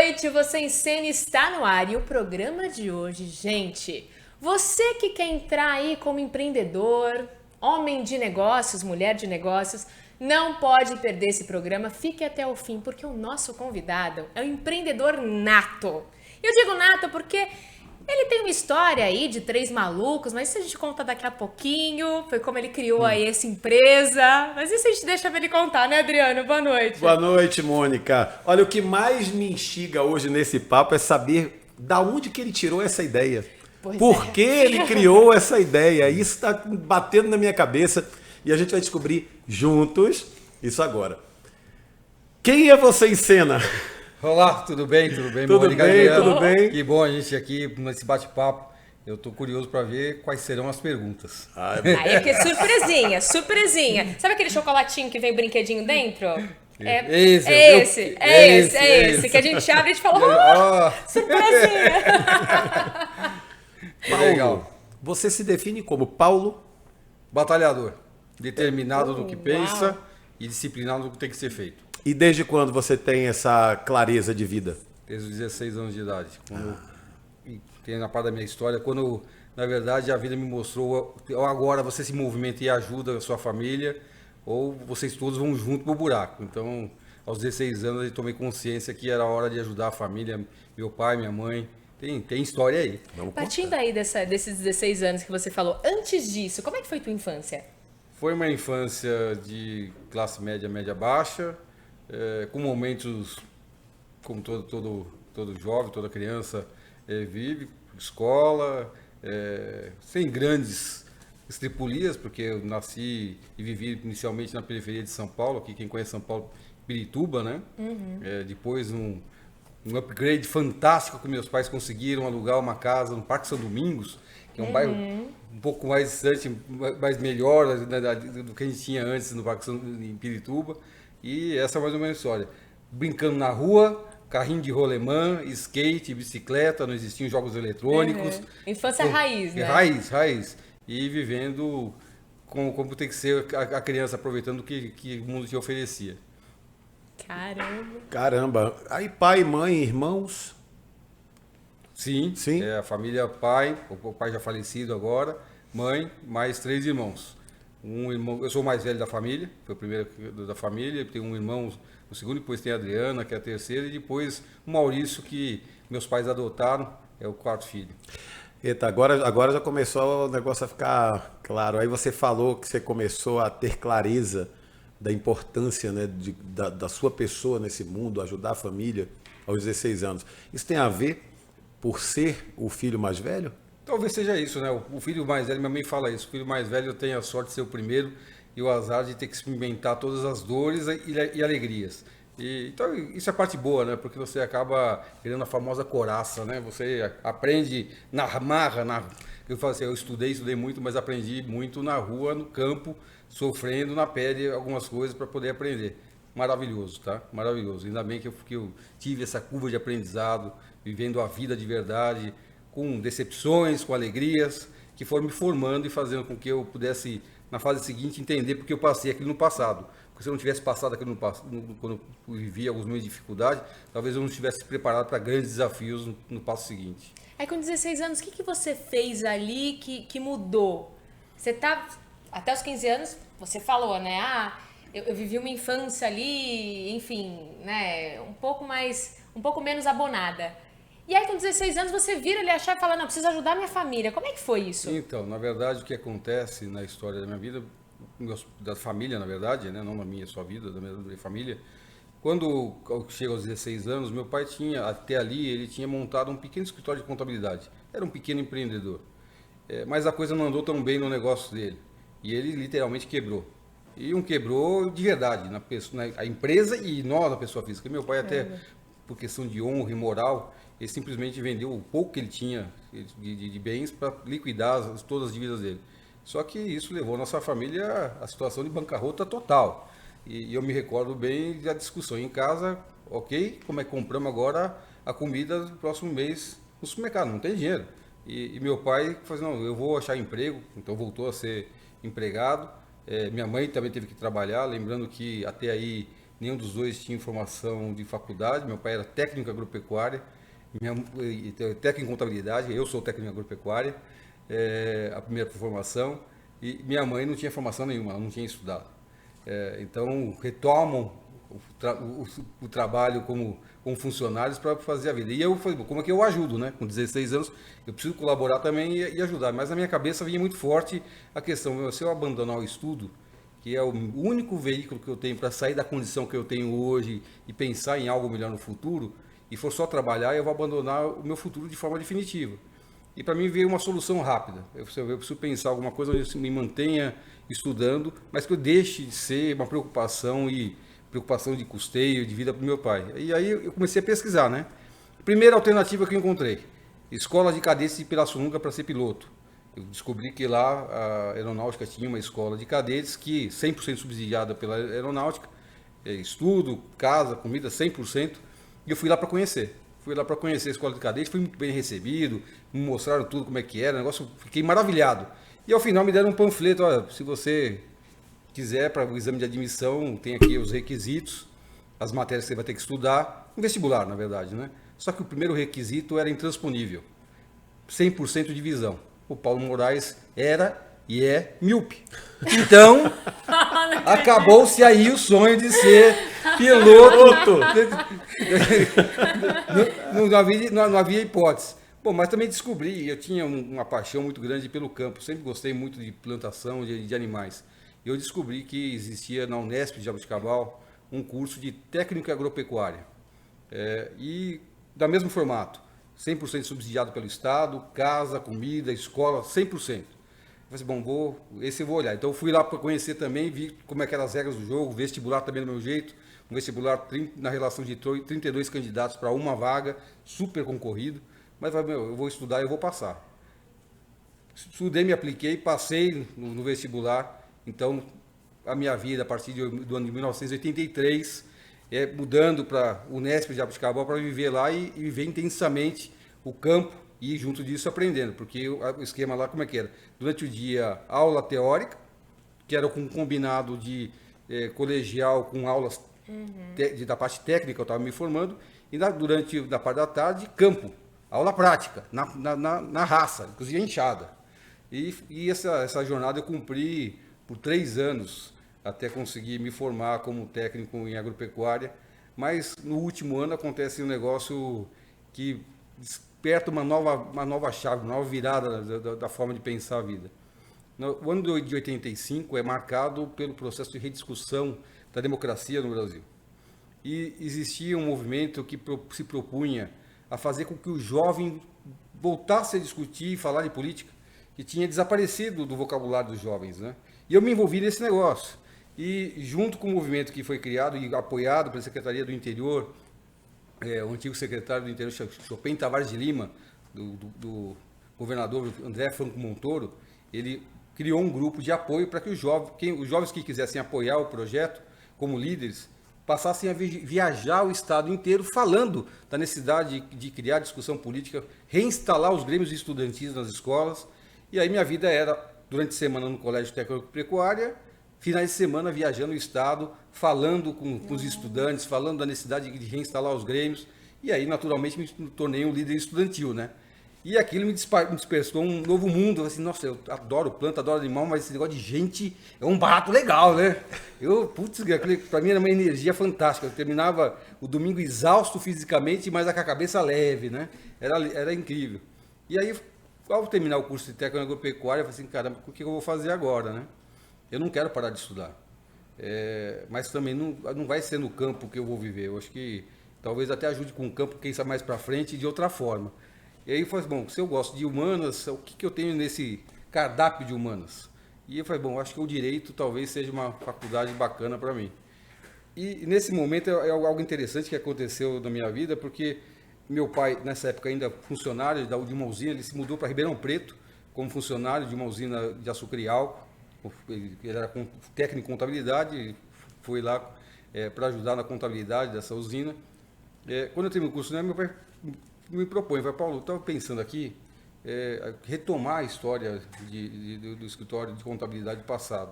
noite, você em cena está no ar e o programa de hoje, gente, você que quer entrar aí como empreendedor, homem de negócios, mulher de negócios, não pode perder esse programa, fique até o fim, porque o nosso convidado é um empreendedor nato. Eu digo nato porque ele tem uma história aí de 3 malucos, mas isso a gente conta daqui a pouquinho. Foi como ele criou aí essa empresa. Mas isso a gente deixa pra ele contar, né, Adriano? Boa noite. Boa noite, Mônica. Olha, o que mais me instiga hoje nesse papo é saber da onde que ele tirou essa ideia. Pois Por é. que ele criou essa ideia? Isso está batendo na minha cabeça e a gente vai descobrir juntos isso agora. Quem é você em cena? Olá, tudo bem? Tudo bem, Tudo Mônica, bem, Adriano? tudo bem? Que bom a gente aqui nesse bate-papo. Eu estou curioso para ver quais serão as perguntas. Aí é que é surpresinha, surpresinha. Sabe aquele chocolatinho que vem brinquedinho dentro? É esse que a gente abre e a gente fala, surpresinha. Que legal. Paulo, você se define como Paulo? Batalhador, determinado no que Uau. pensa e disciplinado no que tem que ser feito. E desde quando você tem essa clareza de vida? Desde os 16 anos de idade. E tem na parte da minha história, quando na verdade a vida me mostrou, agora você se movimenta e ajuda a sua família, ou vocês todos vão junto pro buraco. Então, aos 16 anos eu tomei consciência que era hora de ajudar a família, meu pai, minha mãe. Tem história aí. Vamos Partindo aí desses 16 anos que você falou, antes disso, como é que foi tua infância? Foi uma infância de classe média, média baixa, com momentos como todo jovem, toda criança vive, escola, sem grandes estripulias, porque eu nasci e vivi inicialmente na periferia de São Paulo, aqui quem conhece São Paulo, Pirituba, né? Depois um upgrade fantástico que meus pais conseguiram alugar uma casa no Parque São Domingos, que é um bairro um pouco mais distante, mais melhor do que a gente tinha antes no Parque São em Pirituba. E essa é mais ou menos a história. Brincando na rua, carrinho de rolemã, skate, bicicleta, não existiam jogos eletrônicos. Infância raiz, né? Raiz. E vivendo como tem que ser a criança, aproveitando o que o mundo te oferecia. Caramba. Caramba. Aí pai, mãe, irmãos? Sim, Sim. a família pai, o pai já falecido agora, mãe, mais 3 irmãos. Um irmão, eu sou o mais velho da família, foi o primeiro da família, tenho um irmão, o segundo, depois tem a Adriana, que é a terceira, e depois o Maurício, que meus pais adotaram, é o 4º filho. Eita, agora já começou o negócio a ficar claro. Aí você falou que você começou a ter clareza da importância, né, da sua pessoa nesse mundo, ajudar a família aos 16 anos. Isso tem a ver por ser o filho mais velho? Talvez seja isso, né? O filho mais velho, minha mãe fala isso, o filho mais velho tem a sorte de ser o primeiro e o azar de ter que experimentar todas as dores e alegrias. Então isso é a parte boa, né? Porque você acaba criando a famosa coraça, né? Você aprende na marra, eu falo assim, eu estudei muito, mas aprendi muito na rua, no campo, sofrendo na pele algumas coisas para poder aprender. Maravilhoso, tá? Maravilhoso. Ainda bem que eu tive essa curva de aprendizado, vivendo a vida de verdade, com decepções, com alegrias, que foram me formando e fazendo com que eu pudesse, na fase seguinte, entender porque eu passei aquilo no passado. Porque se eu não tivesse passado aquilo no passado, quando eu vivia alguns momentos de dificuldade, talvez eu não estivesse preparado para grandes desafios no passo seguinte. Aí com 16 anos, o que você fez ali que mudou? Você tá, até os 15 anos, você falou, né? Eu vivi uma infância ali, enfim, né? Um pouco menos abonada. E aí com 16 anos você vira ali a chave e fala, não, preciso ajudar a minha família. Como é que foi isso? Então, na verdade, o que acontece na história da minha vida, da família, na verdade, né? Não na minha só vida, da minha família, quando eu chego aos 16 anos, meu pai tinha, até ali, ele tinha montado um pequeno escritório de contabilidade. Era um pequeno empreendedor. Mas a coisa não andou tão bem no negócio dele. E ele literalmente quebrou. E quebrou de verdade, a empresa e nós, a pessoa física. Meu pai até, por questão de honra e moral, ele simplesmente vendeu o pouco que ele tinha de bens para liquidar todas as dívidas dele. Só que isso levou a nossa família à situação de bancarrota total. E eu me recordo bem da discussão em casa, ok, como é que compramos agora a comida do próximo mês no supermercado? Não tem dinheiro. E meu pai falou assim, não, eu vou achar emprego, então voltou a ser empregado. Minha mãe também teve que trabalhar, lembrando que até aí nenhum dos dois tinha formação de faculdade. Meu pai era técnico agropecuária, técnico em contabilidade, eu sou técnico em agropecuária, a primeira formação, e minha mãe não tinha formação nenhuma, ela não tinha estudado. Então, retomam o trabalho como funcionários para fazer a vida. E eu falei, como é que eu ajudo, né? Com 16 anos, eu preciso colaborar também e ajudar. Mas na minha cabeça vinha muito forte a questão, se eu abandonar o estudo, que é o único veículo que eu tenho para sair da condição que eu tenho hoje e pensar em algo melhor no futuro, e for só trabalhar, eu vou abandonar o meu futuro de forma definitiva. E para mim veio uma solução rápida. Eu preciso pensar alguma coisa onde eu me mantenha estudando, mas que eu deixe de ser uma preocupação de custeio, de vida para o meu pai. E aí eu comecei a pesquisar, né? Primeira alternativa que eu encontrei, escola de cadetes de Pirassununga para ser piloto. Eu descobri que lá a aeronáutica tinha uma escola de cadetes que 100% subsidiada pela aeronáutica, estudo, casa, comida, 100%, e eu fui lá para conhecer. Fui lá para conhecer a escola de cadetes, fui muito bem recebido, me mostraram tudo como é que era, o negócio, fiquei maravilhado. E ao final me deram um panfleto, olha, se você quiser para o exame de admissão, tem aqui os requisitos, as matérias que você vai ter que estudar, um vestibular, na verdade, né? Só que o primeiro requisito era intransponível, 100% de visão. O Paulo Moraes era e é míope. Então, acabou-se aí o sonho de ser piloto. Não havia hipótese. Bom, mas também descobri, eu tinha uma paixão muito grande pelo campo, sempre gostei muito de plantação de animais. Eu descobri que existia na Unesp de Jaboticabal um curso de técnico agropecuária. E da mesmo formato, 100% subsidiado pelo Estado, casa, comida, escola, 100%. Eu falei, bom, esse eu vou olhar. Então eu fui lá para conhecer também, vi como é que eram as regras do jogo, vestibular também do meu jeito, um vestibular na relação de 32 candidatos para uma vaga, super concorrido. Mas eu vou estudar e eu vou passar. Estudei, me apliquei, passei no vestibular. Então, a minha vida, a partir do ano de 1983, mudando para o Unesp de Jaboticabal para viver lá e viver intensamente o campo e, junto disso, aprendendo. Porque o esquema lá, como é que era? Durante o dia, aula teórica, que era com um combinado de colegial com aulas da parte técnica, eu estava me formando, e durante a parte da tarde, campo. Aula prática, na raça, inclusive enxada. E essa jornada eu cumpri por 3 anos, até conseguir me formar como técnico em agropecuária. Mas no último ano acontece um negócio que desperta uma nova chave, uma nova virada da forma de pensar a vida. O ano de 85 é marcado pelo processo de rediscussão da democracia no Brasil. E existia um movimento que se propunha a fazer com que o jovem voltasse a discutir e falar de política, que tinha desaparecido do vocabulário dos jovens, né? E eu me envolvi nesse negócio. E junto com o movimento que foi criado e apoiado pela Secretaria do Interior, o antigo secretário do Interior, Chopin Tavares de Lima, do governador André Franco Montoro, ele criou um grupo de apoio para que os jovens que quisessem apoiar o projeto como líderes, passassem a viajar o estado inteiro falando da necessidade de criar discussão política, reinstalar os grêmios estudantis nas escolas. E aí minha vida era, durante a semana no Colégio Técnico Pecuária, finais de semana viajando o estado, falando com os estudantes, falando da necessidade de reinstalar os grêmios. E aí, naturalmente, me tornei um líder estudantil, né? E aquilo me despertou um novo mundo. Eu falei assim, nossa, eu adoro planta, adoro animal, mas esse negócio de gente é um barato legal, né? Para mim era uma energia fantástica. Eu terminava o domingo exausto fisicamente, mas com a cabeça leve, né? Era incrível. E aí, ao terminar o curso de técnico agropecuária, eu falei assim, caramba, o que eu vou fazer agora, né? Eu não quero parar de estudar. Mas também não vai ser no campo que eu vou viver. Eu acho que talvez até ajude com o campo, quem sabe mais para frente, de outra forma. E aí eu falei, bom, se eu gosto de humanas, o que eu tenho nesse cardápio de humanas? E eu falei, bom, acho que o direito talvez seja uma faculdade bacana para mim. E nesse momento é algo interessante que aconteceu na minha vida, porque meu pai, nessa época ainda funcionário de uma usina, ele se mudou para Ribeirão Preto como funcionário de uma usina de açúcar e álcool. Ele era técnico em contabilidade, foi lá para ajudar na contabilidade dessa usina. Quando eu terminei o curso, né, meu pai me propõe, vai, Paulo, eu estava pensando aqui, retomar a história do escritório de contabilidade passado.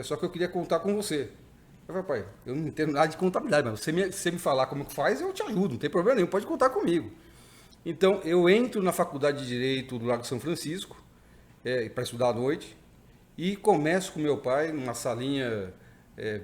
Só que eu queria contar com você. Eu falei, pai, eu não entendo nada de contabilidade, mas você me falar como que faz, eu te ajudo, não tem problema nenhum, pode contar comigo. Então, eu entro na faculdade de Direito do Lago São Francisco, para estudar à noite, e começo com meu pai numa salinha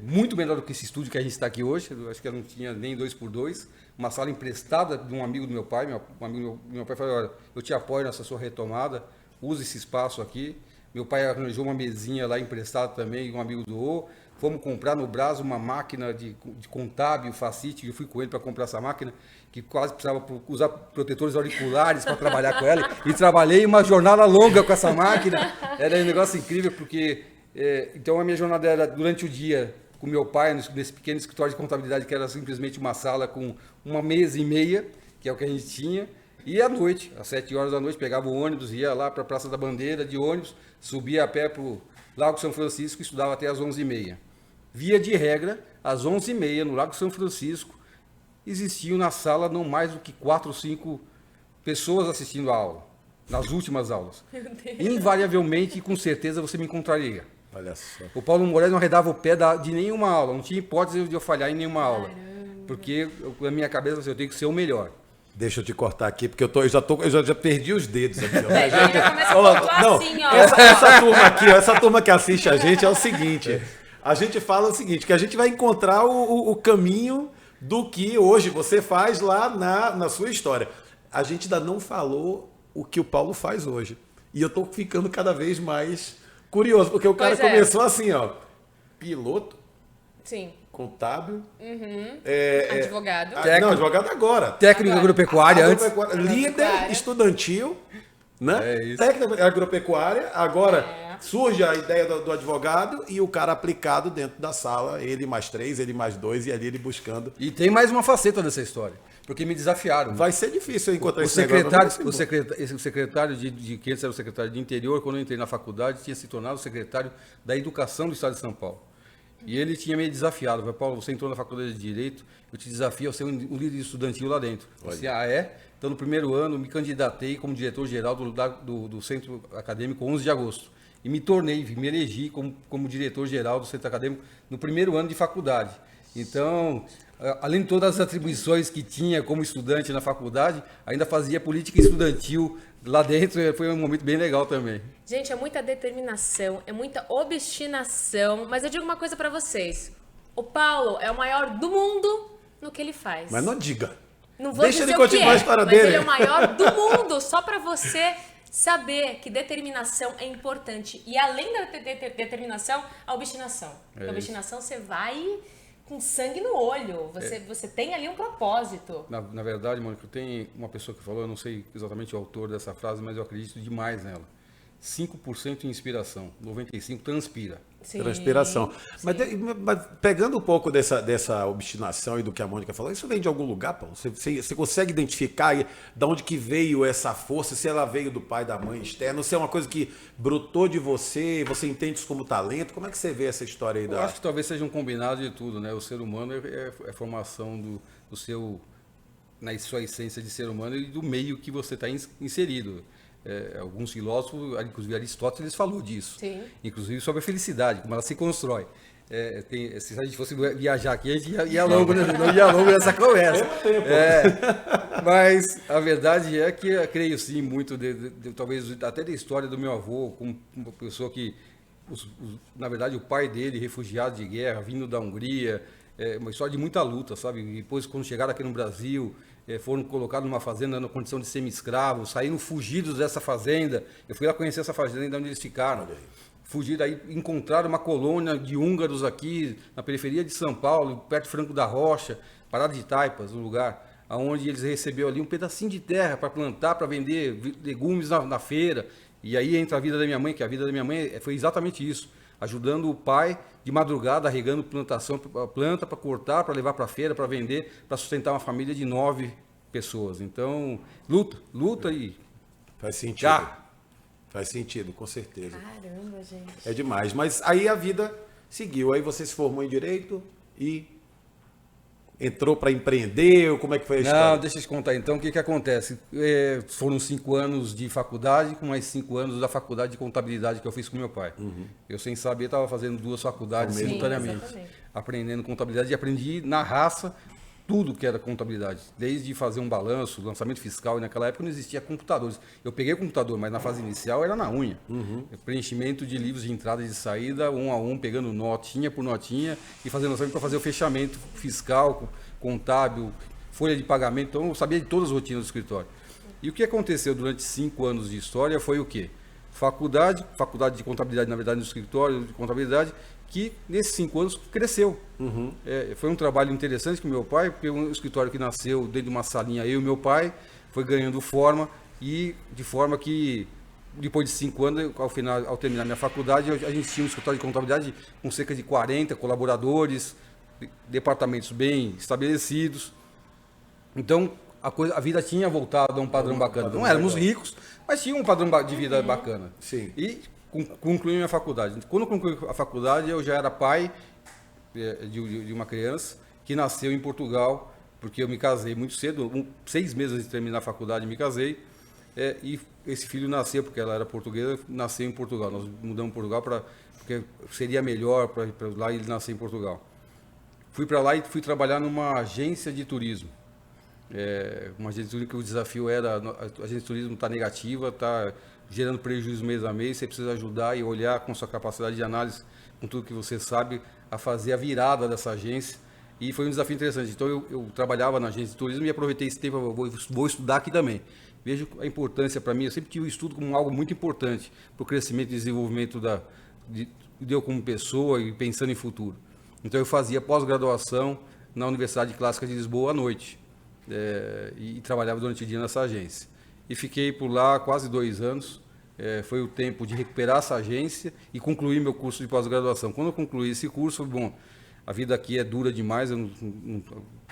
muito melhor do que esse estúdio que a gente está aqui hoje. Eu acho que eu não tinha nem 2x2, uma sala emprestada de um amigo do meu pai. Um amigo do meu pai falou, olha, eu te apoio nessa sua retomada, use esse espaço aqui. Meu pai arranjou uma mesinha lá emprestada também, um amigo doou. Fomos comprar no Brás uma máquina de contábil, Facite, eu fui com ele para comprar essa máquina, que quase precisava usar protetores auriculares para trabalhar com ela. E trabalhei uma jornada longa com essa máquina. Era um negócio incrível, porque... então a minha jornada era durante o dia com meu pai, nesse pequeno escritório de contabilidade, que era simplesmente uma sala com uma mesa e meia, que é o que a gente tinha. E à noite, às 7 horas da noite, pegava o ônibus, ia lá para a Praça da Bandeira de ônibus, subia a pé para o Lago São Francisco e estudava até às 11h30. Via de regra, às 11h30, no Lago São Francisco, existiam na sala não mais do que 4 ou 5 pessoas assistindo a aula, nas últimas aulas. Invariavelmente e com certeza você me encontraria. Olha só. O Paulo Moraes não arredava o pé de nenhuma aula, não tinha hipótese de eu falhar em nenhuma aula. Porque na minha cabeça eu tenho que ser o melhor. Deixa eu te cortar aqui, porque eu já perdi os dedos aqui. Ó. Já começa a pontuar Não, assim, ó. essa turma aqui, ó, essa turma que assiste a gente é o seguinte. A gente fala o seguinte, que a gente vai encontrar o caminho do que hoje você faz lá na sua história. A gente ainda não falou o que o Paulo faz hoje. E eu tô ficando cada vez mais curioso, porque o cara começou assim, ó. Piloto. Sim. Contábil. Advogado. Não, advogado agora. Técnico agropecuária antes. Líder estudantil, né? É isso. Técnico agropecuária. Agora surge a ideia do advogado e o cara aplicado dentro da sala, ele mais 3, ele mais 2, e ali ele buscando. E tem mais uma faceta dessa história, porque me desafiaram. Vai ser difícil eu encontrar O esse negócio. secretário que antes era o secretário de interior, quando eu entrei na faculdade, tinha se tornado o secretário da educação do estado de São Paulo. E ele tinha me desafiado. Falei, Paulo, você entrou na faculdade de Direito, eu te desafio a ser um líder estudantil lá dentro. Eu disse, é? Então, no primeiro ano, me candidatei como diretor-geral do Centro Acadêmico 11 de agosto. E me elegi como diretor-geral do Centro Acadêmico no primeiro ano de faculdade. Então, além de todas as atribuições que tinha como estudante na faculdade, ainda fazia política estudantil lá dentro. Foi um momento bem legal também. Gente, é muita determinação, é muita obstinação, mas eu digo uma coisa pra vocês. O Paulo é o maior do mundo no que ele faz. Mas não diga. Não vou Deixa dizer ele o que continuar a história mas dele. ele é o maior do mundo, só pra você saber que determinação é importante. E além da determinação, a obstinação. A obstinação você vai com sangue no olho, você tem ali um propósito. Na verdade, Mônica, tem uma pessoa que falou, eu não sei exatamente o autor dessa frase, mas eu acredito demais nela. 5% inspiração, 95% transpira. Sim, Transpiração. sim. Mas pegando um pouco dessa obstinação e do que a Mônica falou, isso vem de algum lugar, Paulo? Você consegue identificar de onde que veio essa força? Se ela veio do pai, da mãe, externo? Se é uma coisa que brotou de você entende isso como talento? Como é que você vê essa história aí? Eu acho que talvez seja um combinado de tudo, né? O ser humano é formação do seu, na sua essência de ser humano e do meio que você está inserido. Alguns filósofos, inclusive Aristóteles, falou disso. Sim. Inclusive sobre a felicidade, como ela se constrói. Se a gente fosse viajar aqui, a gente ia longo, né? Não ia longo nessa conversa. Mas a verdade é que eu creio sim muito, talvez até da história do meu avô, como uma pessoa que, na verdade, o pai dele, refugiado de guerra, vindo da Hungria, uma história de muita luta, sabe? E depois, quando chegaram aqui no Brasil, foram colocados numa fazenda na condição de semi-escravos, saíram fugidos dessa fazenda. Eu fui lá conhecer essa fazenda onde eles ficaram. Fugiram, aí encontraram uma colônia de húngaros aqui na periferia de São Paulo, perto de Franco da Rocha, Parada de Taipas, um lugar onde eles receberam ali um pedacinho de terra para plantar, para vender legumes na feira. E aí entra a vida da minha mãe, que a vida da minha mãe foi exatamente isso, ajudando o pai de madrugada, regando planta para cortar, para levar para a feira, para vender, para sustentar uma família de 9 pessoas. Então, luta e... Faz sentido. Já. Faz sentido, com certeza. Caramba, gente. É demais. Mas aí a vida seguiu. Aí você se formou em Direito e entrou para empreender? Ou como é que foi a Não, história? deixa eu te contar então o que acontece. Foram 5 anos de faculdade, com mais 5 anos da faculdade de contabilidade que eu fiz com meu pai. Eu, sem saber, estava fazendo 2 faculdades Sim, simultaneamente. exatamente. Aprendendo contabilidade e aprendi na raça tudo que era contabilidade. Desde fazer um balanço, lançamento fiscal, e naquela época não existia computadores. Eu peguei o computador, mas na fase inicial era na unha. Preenchimento de livros de entrada e de saída, 1 a 1, pegando notinha por notinha e fazendo lançamento para fazer o fechamento fiscal, contábil, folha de pagamento. Então eu sabia de todas as rotinas do escritório. E o que aconteceu durante 5 anos de história foi o quê? Faculdade de contabilidade, na verdade, no escritório de contabilidade, que nesses 5 anos cresceu. Foi um trabalho interessante com meu pai, porque um escritório que nasceu dentro de uma salinha, eu e meu pai, foi ganhando forma, e de forma que depois de 5 anos, ao terminar minha faculdade, a gente tinha um escritório de contabilidade com cerca de 40 colaboradores, departamentos bem estabelecidos. Então, a vida tinha voltado a um padrão bacana. Não éramos ricos, mas tinha um padrão de vida bacana. Sim. E concluí minha faculdade. Quando eu concluí a faculdade, eu já era pai de uma criança que nasceu em Portugal, porque eu me casei muito cedo, 6 meses antes de terminar a faculdade, me casei. E esse filho nasceu, porque ela era portuguesa, nasceu em Portugal. Nós mudamos para Portugal porque seria melhor para lá ele nascer em Portugal. Fui para lá e fui trabalhar numa agência de turismo. Uma agência de turismo que o desafio era, a agência de turismo está negativa, está gerando prejuízo mês a mês, você precisa ajudar e olhar com sua capacidade de análise, com tudo que você sabe, a fazer a virada dessa agência. E foi um desafio interessante. Então eu trabalhava na agência de turismo e aproveitei esse tempo, vou estudar aqui também. Vejo a importância para mim, eu sempre tive o estudo como algo muito importante para o crescimento e desenvolvimento de eu como pessoa e pensando em futuro. Então eu fazia pós-graduação na Universidade Clássica de Lisboa à noite e trabalhava durante o dia nessa agência. E fiquei por lá quase 2 anos, foi o tempo de recuperar essa agência e concluir meu curso de pós-graduação. Quando eu concluí esse curso, foi bom, a vida aqui é dura demais, o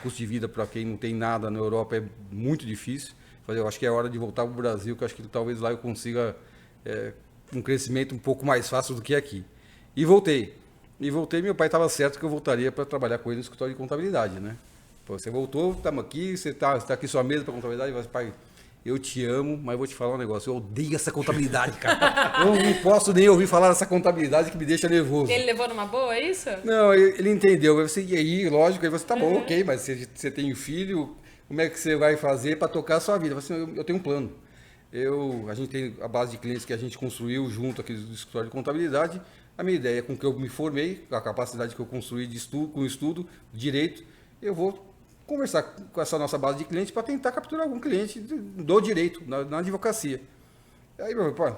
custo de vida para quem não tem nada na Europa é muito difícil. Eu acho que é hora de voltar para o Brasil, que eu acho que talvez lá eu consiga um crescimento um pouco mais fácil do que aqui. E voltei, meu pai estava certo que eu voltaria para trabalhar com ele no escritório de contabilidade, né? Pô, você voltou, estamos aqui, você está aqui sua mesa para contabilidade, mas pai, eu te amo, mas vou te falar um negócio, eu odeio essa contabilidade, cara. Eu não posso nem ouvir falar dessa contabilidade que me deixa nervoso. Ele levou numa boa, é isso? Não, ele entendeu. E aí, lógico, aí você tá bom, ok, mas você tem um filho, como é que você vai fazer para tocar a sua vida? Eu tenho um plano. A gente tem a base de clientes que a gente construiu junto aqui do escritório de contabilidade. A minha ideia, com que eu me formei, a capacidade que eu construí de estudo, com o estudo, direito, eu vou conversar com essa nossa base de clientes para tentar capturar algum cliente do direito, na advocacia. Aí, meu pai,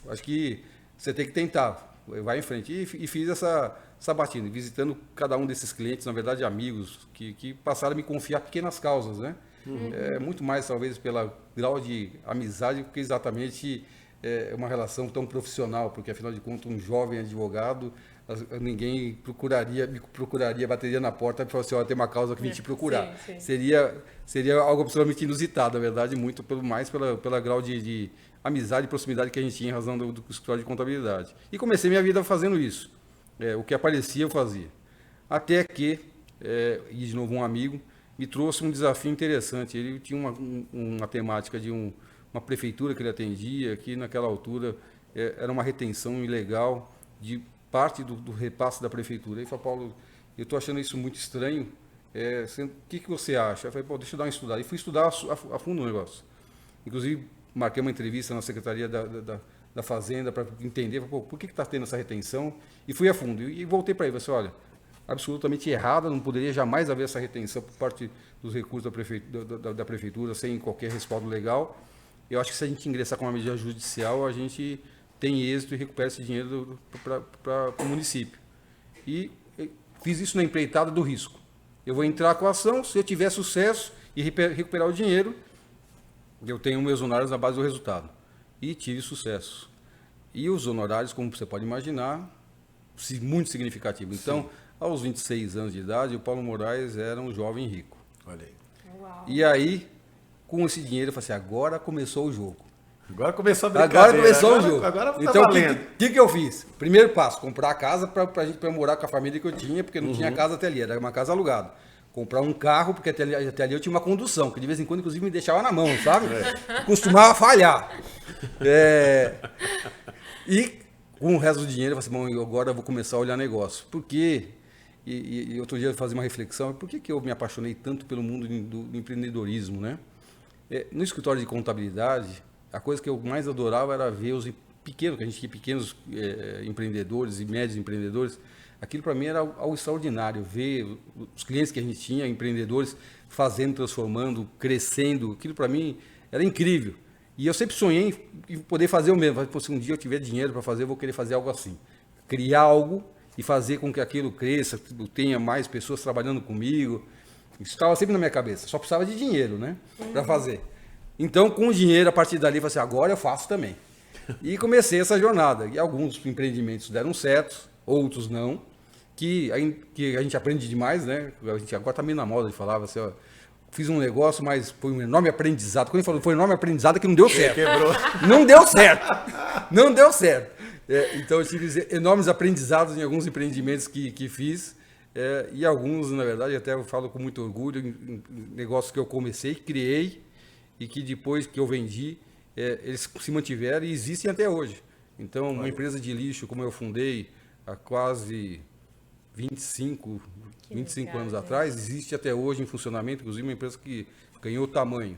acho que você tem que tentar, vai em frente. E fiz essa batida, visitando cada um desses clientes, na verdade amigos, que passaram a me confiar pequenas causas, né? Muito mais talvez pela grau de amizade do que exatamente uma relação tão profissional, porque afinal de contas um jovem advogado, ninguém me procuraria, bateria na porta e falaria assim, olha, tem uma causa que vem te procurar. Sim. Seria algo absolutamente inusitado, na verdade, muito mais pela grau de amizade e proximidade que a gente tinha em razão do escritório de contabilidade. E comecei minha vida fazendo isso. O que aparecia eu fazia. Até que, e de novo um amigo, me trouxe um desafio interessante. Ele tinha uma temática de uma prefeitura que ele atendia, que naquela altura era uma retenção ilegal de parte do repasse da prefeitura. Ele falou, Paulo, eu estou achando isso muito estranho, o que você acha? Eu falei, pô, deixa eu dar uma estudada. E fui estudar a fundo o negócio. Inclusive, marquei uma entrevista na Secretaria da Fazenda para entender, por que está tendo essa retenção? E fui a fundo. E voltei para ele, falei, olha, absolutamente errada, não poderia jamais haver essa retenção por parte dos recursos da prefeitura, sem qualquer respaldo legal. Eu acho que se a gente ingressar com uma medida judicial, a gente tem êxito e recupera esse dinheiro para o município. E fiz isso na empreitada do risco. Eu vou entrar com a ação, se eu tiver sucesso e recuperar o dinheiro, eu tenho meus honorários na base do resultado. E tive sucesso. E os honorários, como você pode imaginar, muito significativos. Então, sim, aos 26 anos de idade, o Paulo Moraes era um jovem rico. Olha aí. Uau. E aí, com esse dinheiro, eu falei assim, agora começou o jogo. Agora começou a brincadeira. Agora começou o jogo. Agora tá então, valendo. O que eu fiz? Primeiro passo, comprar a casa para morar com a família que eu tinha, porque não tinha casa até ali, era uma casa alugada. comprar um carro, porque até ali eu tinha uma condução, que de vez em quando, inclusive, me deixava na mão, sabe? Costumava falhar. E com o resto do dinheiro, eu falei assim, bom, agora eu vou começar a olhar negócio. Por quê? E outro dia eu fazia uma reflexão, por que eu me apaixonei tanto pelo mundo do empreendedorismo, né? No escritório de contabilidade, a coisa que eu mais adorava era ver os pequenos, que a gente tinha pequenos empreendedores e médios empreendedores. Aquilo para mim era algo extraordinário, ver os clientes que a gente tinha, empreendedores, fazendo, transformando, crescendo. Aquilo para mim era incrível. E eu sempre sonhei em poder fazer o mesmo. Se um dia eu tiver dinheiro para fazer, eu vou querer fazer algo assim. Criar algo e fazer com que aquilo cresça, tenha mais pessoas trabalhando comigo. Isso estava sempre na minha cabeça. Só precisava de dinheiro, né? Para fazer. Então, com o dinheiro, a partir dali, eu falei assim, agora eu faço também. E comecei essa jornada. E alguns empreendimentos deram certo, outros não. Que a gente aprende demais, né? A gente agora está meio na moda de falar, assim, ó, fiz um negócio, mas foi um enorme aprendizado. Quando ele falou, foi um enorme aprendizado que não deu certo. Quebrou. Não deu certo. Não deu certo. Então, eu tive enormes aprendizados em alguns empreendimentos que fiz. E alguns, na verdade, até eu falo com muito orgulho, em negócios que eu comecei, criei, e que depois que eu vendi, eles se mantiveram e existem até hoje. Então, uma empresa de lixo, como eu fundei há quase 25 anos atrás, existe até hoje em funcionamento, inclusive uma empresa que ganhou tamanho.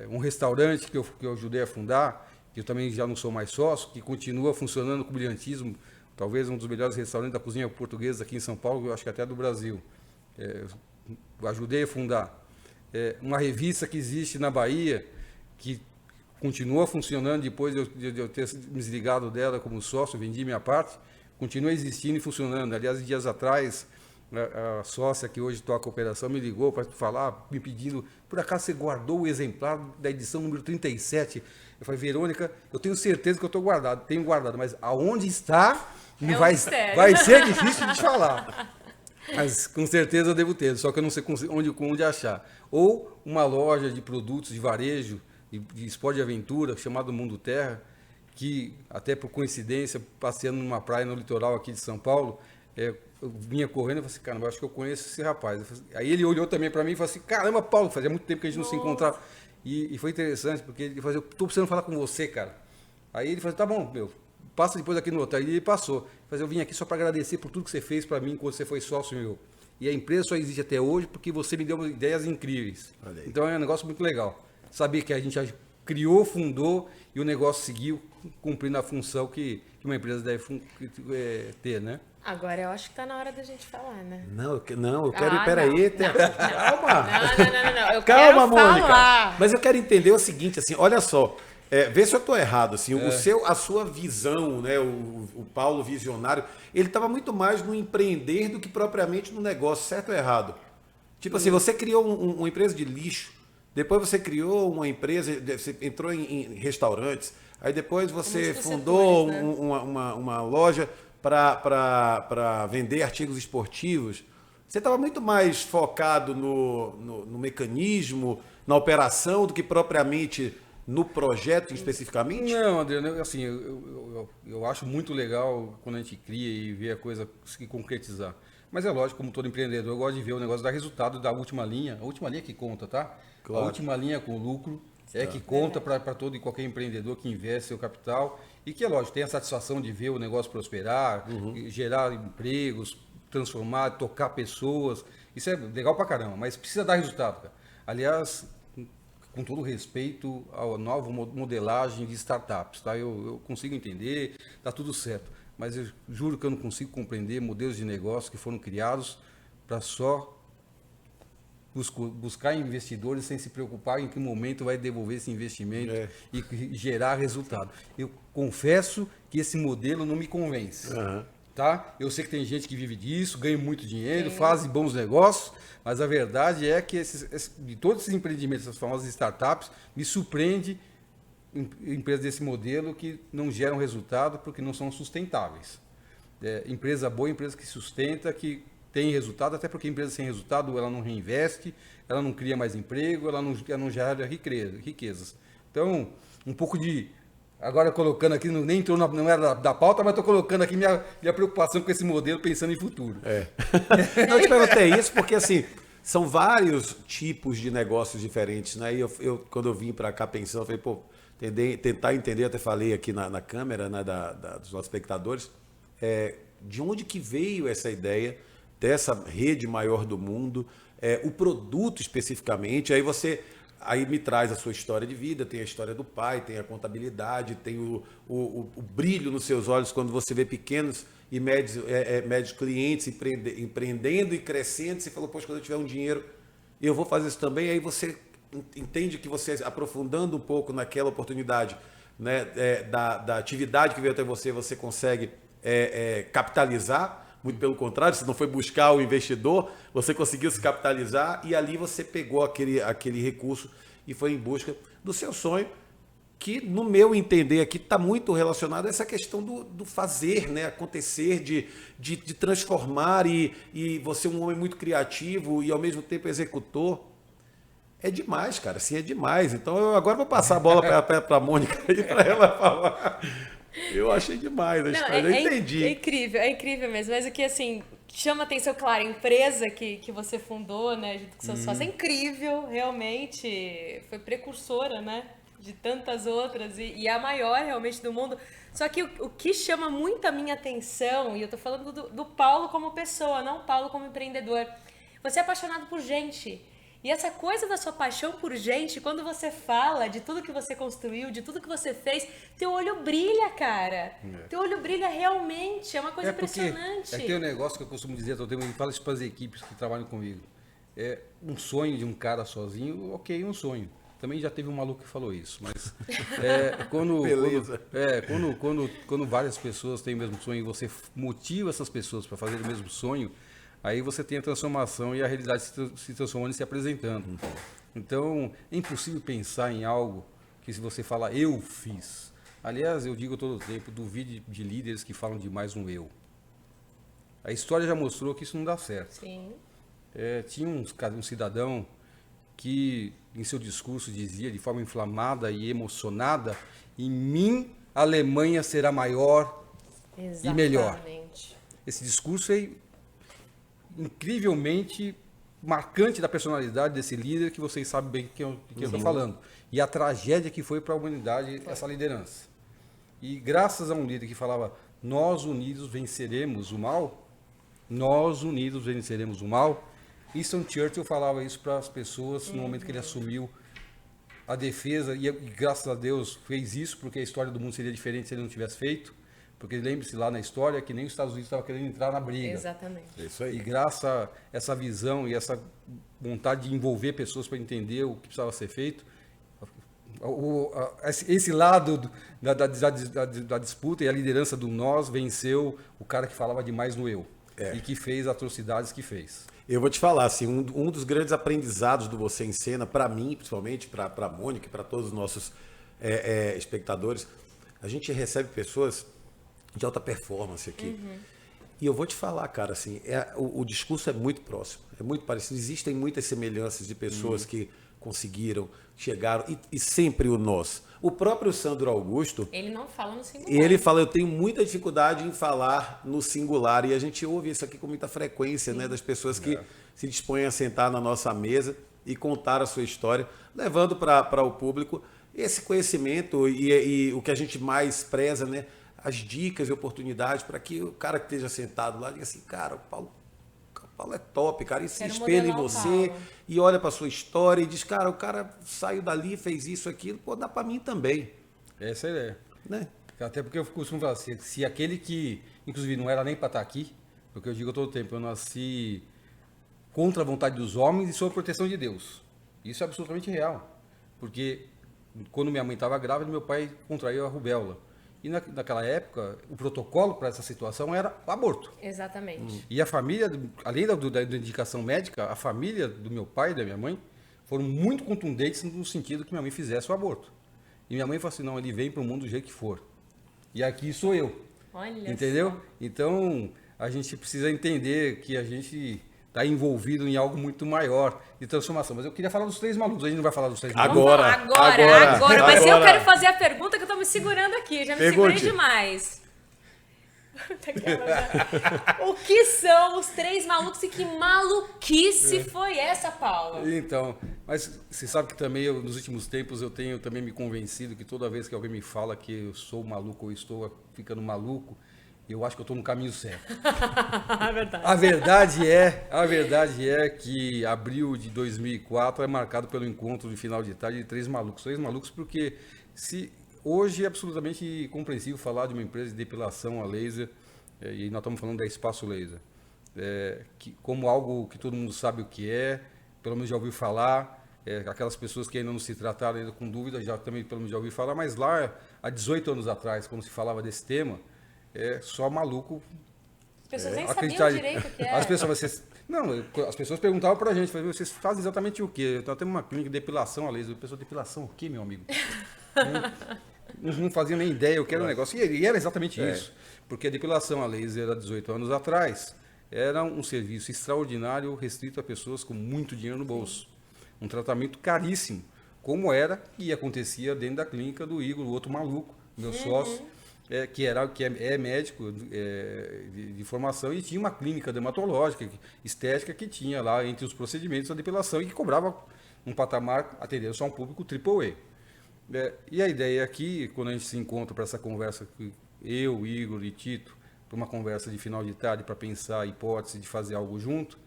Um restaurante que eu ajudei a fundar, que eu também já não sou mais sócio, que continua funcionando com brilhantismo, talvez um dos melhores restaurantes da cozinha portuguesa aqui em São Paulo, eu acho que até do Brasil. Eu ajudei a fundar. Uma revista que existe na Bahia, que continua funcionando depois de eu ter me desligado dela como sócio, vendi minha parte, continua existindo e funcionando. Aliás, dias atrás, a sócia que hoje toca a operação me ligou para falar, me pedindo, por acaso você guardou o exemplar da edição número 37? Eu falei, Verônica, eu tenho certeza que eu tenho guardado, mas aonde está, vai ser difícil de falar. Mas com certeza eu devo ter, só que eu não sei onde achar. Ou uma loja de produtos de varejo, de esporte de aventura, chamado Mundo Terra, que até por coincidência, passeando numa praia no litoral aqui de São Paulo, eu vinha correndo e falei assim, caramba, eu acho que eu conheço esse rapaz. Aí ele olhou também para mim e falou assim, caramba, Paulo, fazia muito tempo que a gente não se encontrava. E foi interessante, porque ele falou, eu estou precisando falar com você, cara. Aí ele falou, tá bom, meu, passa depois aqui no hotel. E ele passou. Eu vim aqui só para agradecer por tudo que você fez para mim quando você foi sócio meu. E a empresa só existe até hoje porque você me deu ideias incríveis. Então é um negócio muito legal. Saber que a gente criou, fundou e o negócio seguiu cumprindo a função que uma empresa deve ter, né? Agora eu acho que tá na hora da gente falar, né? Não, eu quero... Peraí, calma. Não. Calma, Mônica. Falar. Mas eu quero entender o seguinte, assim, olha só. Vê se eu estou errado, assim, a sua visão, né, o Paulo visionário, ele estava muito mais no empreender do que propriamente no negócio, certo ou errado? Tipo assim, você criou uma empresa de lixo, depois você criou uma empresa, você entrou em restaurantes, aí depois você fundou setores, né? uma loja para vender artigos esportivos. Você estava muito mais focado no mecanismo, na operação, do que propriamente no projeto especificamente? Não, André, assim, eu acho muito legal quando a gente cria e vê a coisa se concretizar. Mas é lógico, como todo empreendedor, eu gosto de ver o negócio dar resultado da última linha. A última linha que conta, tá? Claro. A última linha com lucro que conta para todo e qualquer empreendedor que investe seu capital e que, é lógico, tem a satisfação de ver o negócio prosperar, gerar empregos, transformar, tocar pessoas. Isso é legal pra caramba, mas precisa dar resultado, cara. Aliás, com todo respeito à nova modelagem de startups, tá? Eu consigo entender, tá tudo certo, mas eu juro que eu não consigo compreender modelos de negócio que foram criados para só buscar investidores sem se preocupar em que momento vai devolver esse investimento e gerar resultado. Eu confesso que esse modelo não me convence. Tá? Eu sei que tem gente que vive disso, ganha muito dinheiro, faz bons negócios, mas a verdade é que de todos esses empreendimentos, essas famosas startups, me surpreende empresas desse modelo que não geram resultado porque não são sustentáveis. Empresa boa, empresa que sustenta, que tem resultado, até porque empresa sem resultado ela não reinveste, ela não cria mais emprego, ela não gera riquezas. Então, um pouco de... Agora colocando aqui, nem entrou não era da pauta, mas estou colocando aqui minha preocupação com esse modelo, pensando em futuro. Não, eu te perguntei isso porque, assim, são vários tipos de negócios diferentes, né? E quando eu vim para cá pensando, eu falei, pô, tentar entender, até falei aqui na câmera, né, dos nossos espectadores, de onde que veio essa ideia dessa rede maior do mundo, o produto especificamente, aí me traz a sua história de vida, tem a história do pai, tem a contabilidade, tem o brilho nos seus olhos quando você vê pequenos e médios clientes empreendendo e crescendo, você falou, poxa, quando eu tiver um dinheiro, eu vou fazer isso também, aí você entende que você, aprofundando um pouco naquela oportunidade, né, da atividade que veio até você, você consegue capitalizar. Muito pelo contrário, você não foi buscar o investidor, você conseguiu se capitalizar e ali você pegou aquele recurso e foi em busca do seu sonho, que no meu entender aqui está muito relacionado a essa questão do fazer, né, acontecer, de transformar e você é um homem muito criativo e ao mesmo tempo executor. É demais, cara, assim, é demais. Então eu agora vou passar a bola para a Mônica aí para ela falar. Eu achei demais a história, eu entendi. É incrível mesmo. Mas o que, assim, chama atenção, claro, a empresa que você fundou, né, junto com seus sócios, é incrível, realmente, foi precursora, né, de tantas outras e a maior, realmente, do mundo. Só que o que chama muito a minha atenção, e eu tô falando do Paulo como pessoa, não o Paulo como empreendedor, você é apaixonado por gente. E essa coisa da sua paixão por gente, quando você fala de tudo que você construiu, de tudo que você fez, teu olho brilha, cara. Teu olho brilha realmente, é uma coisa impressionante. Tem um negócio que eu costumo dizer, eu falo isso para as equipes que trabalham comigo. É um sonho de um cara sozinho, ok, um sonho. Também já teve um maluco que falou isso, mas quando várias pessoas têm o mesmo sonho e você motiva essas pessoas para fazer o mesmo sonho, aí você tem a transformação e a realidade se transformando e se apresentando. Então, é impossível pensar em algo que se você fala, eu fiz. Aliás, eu digo todo o tempo, duvide de líderes que falam demais no eu. A história já mostrou que isso não dá certo. Sim. Tinha um cidadão que, em seu discurso, dizia de forma inflamada e emocionada, em mim, a Alemanha será maior e melhor. Esse discurso é incrivelmente marcante da personalidade desse líder, que vocês sabem bem que eu estou falando. E a tragédia que foi para a humanidade essa liderança. E graças a um líder que falava, nós unidos venceremos o mal, Winston Churchill falava isso para as pessoas no momento que ele assumiu a defesa, e graças a Deus fez isso, porque a história do mundo seria diferente se ele não tivesse feito. Porque lembre-se lá na história que nem os Estados Unidos estavam querendo entrar na briga. Exatamente. É isso aí. E graças a essa visão e essa vontade de envolver pessoas para entender o que precisava ser feito, esse lado da disputa e a liderança do nós venceu o cara que falava demais no eu. E que fez atrocidades que fez. Eu vou te falar, assim, um dos grandes aprendizados do Você em Cena, para mim, principalmente, para a Mônica e para todos os nossos espectadores, a gente recebe pessoas de alta performance aqui. E eu vou te falar, cara, assim, o discurso é muito próximo, é muito parecido. Existem muitas semelhanças de pessoas que conseguiram, chegaram, e sempre o nós. O próprio Sandro Augusto... Ele não fala no singular. Ele fala, eu tenho muita dificuldade em falar no singular. E a gente ouve isso aqui com muita frequência, né? Das pessoas que se dispõem a sentar na nossa mesa e contar a sua história, levando para o público esse conhecimento e o que a gente mais preza, né? As dicas e oportunidades para que o cara que esteja sentado lá diga assim, cara, o Paulo é top, cara, e se espelha em você e olha para sua história e diz, cara, o cara saiu dali, fez isso, aquilo, pô, dá para mim também. Essa é a ideia. Né? Até porque eu costumo falar, se aquele que, inclusive, não era nem para estar aqui, porque eu digo todo o tempo, eu nasci contra a vontade dos homens e sob a proteção de Deus. Isso é absolutamente real, porque quando minha mãe estava grávida, meu pai contraiu a rubéola. E naquela época, o protocolo para essa situação era aborto. Exatamente. E a família, além da indicação médica, a família do meu pai e da minha mãe foram muito contundentes no sentido que minha mãe fizesse o aborto. E minha mãe falou assim, não, ele vem para o mundo do jeito que for. E aqui sou eu. Olha entendeu? Só. Então, a gente precisa entender que a gente está envolvido em algo muito maior de transformação. Mas eu queria falar dos Três Malucos. A gente não vai falar dos Três Malucos? Agora. Mas eu quero fazer a pergunta que eu estou me segurando aqui. Já me segurei demais. O que são os três malucos e que maluquice foi essa, Paula? Então, mas você sabe que também nos últimos tempos eu tenho também me convencido que toda vez que alguém me fala que eu sou maluco ou estou ficando maluco, eu acho que eu estou no caminho certo. É verdade. A verdade é que abril de 2004 é marcado pelo encontro de final de tarde de três malucos. Três malucos porque hoje é absolutamente compreensível falar de uma empresa de depilação a laser, e nós estamos falando da Espaço Laser, como algo que todo mundo sabe o que é, pelo menos já ouviu falar, aquelas pessoas que ainda não se trataram ainda com dúvida, já também pelo menos já ouviu falar, mas lá, há 18 anos atrás, quando se falava desse tema, só maluco. As pessoas nem sabiam direito o que era. As pessoas perguntavam pra gente, vocês fazem exatamente o quê? Nós temos uma clínica de depilação a laser. A pessoa, depilação o quê, meu amigo? não fazia nem ideia o que era o negócio. E era exatamente isso. Porque a depilação a laser, há 18 anos atrás, era um serviço extraordinário, restrito a pessoas com muito dinheiro no bolso. Um tratamento caríssimo, como era e acontecia dentro da clínica do Igor, o outro maluco, meu sócio, que é médico de formação e tinha uma clínica dermatológica, estética, que tinha lá entre os procedimentos a depilação e que cobrava um patamar atendendo só um público AAA. E a ideia aqui, quando a gente se encontra para essa conversa, eu, Igor e Tito, para uma conversa de final de tarde para pensar a hipótese de fazer algo junto,